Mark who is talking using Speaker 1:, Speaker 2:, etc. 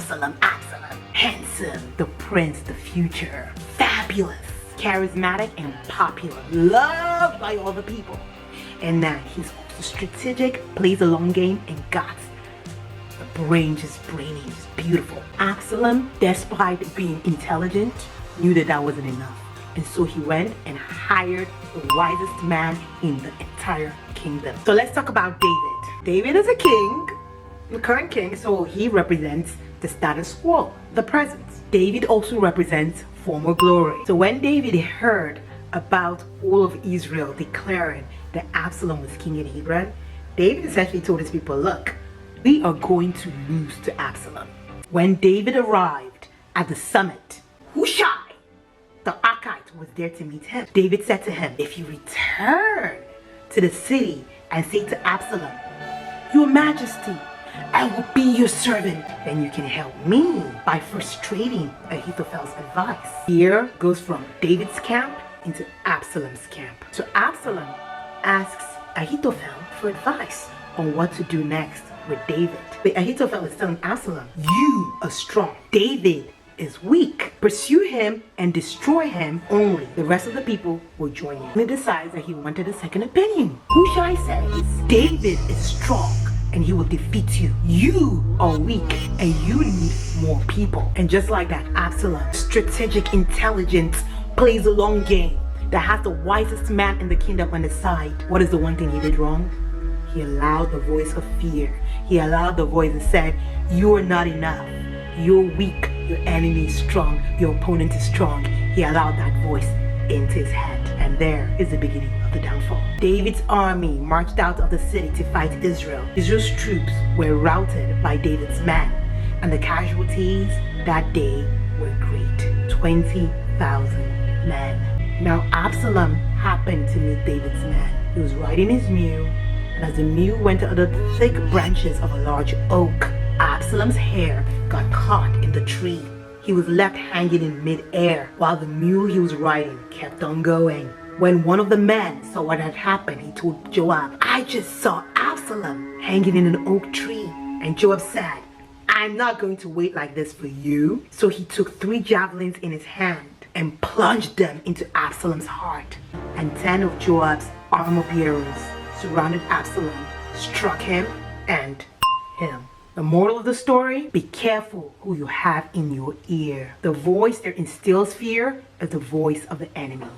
Speaker 1: Absalom, Absalom. Handsome, the prince, the future. Fabulous, charismatic, and popular. Loved by all the people. And now he's also strategic, plays a long game, and got the brain, just brainy, just beautiful. Absalom, despite being intelligent, knew that that wasn't enough. And so he went and hired the wisest man in the entire kingdom. So let's talk about David. David is a king, the current king, so he represents the status quo, the present. David also represents former glory. So when David heard about all of Israel declaring that Absalom was king in Hebron, David essentially told his people, look, we are going to lose to Absalom. When David arrived at the summit, Hushai, the Archite, was there to meet him. David said to him, if you return to the city and say to Absalom, Your Majesty, I will be your servant, then you can help me by frustrating Ahithophel's advice. Here goes from David's camp into Absalom's camp. So Absalom asks Ahithophel for advice on what to do next with David. But Ahithophel is telling Absalom, you are strong. David is weak. Pursue him and destroy him only. The rest of the people will join you. And he decides that he wanted a second opinion. Hushai says, David is strong and he will defeat you. You are weak and you need more people. And just like that, Absalom, strategic intelligence, plays a long game, that has the wisest man in the kingdom on his side. What is the one thing he did wrong? He allowed the voice of fear. He allowed the voice that said, you are not enough. You're weak. Your enemy is strong. Your opponent is strong. He allowed that voice into his head. And there is the beginning of the downfall. David's army marched out of the city to fight Israel. Israel's troops were routed by David's men. And the casualties that day were great. 20,000 men. Now Absalom happened to meet David's men. He was riding his mule, and as the mule went under the thick branches of a large oak, Absalom's hair got caught in the tree. He was left hanging in mid-air while the mule he was riding kept on going. When one of the men saw what had happened, he told Joab, I just saw Absalom hanging in an oak tree. And Joab said, I'm not going to wait like this for you. So he took 3 javelins in his hand and plunged them into Absalom's heart. And 10 of Joab's armor bearers surrounded Absalom, struck him, and him. The moral of the story, be careful who you have in your ear. The voice that instills fear is the voice of the enemy.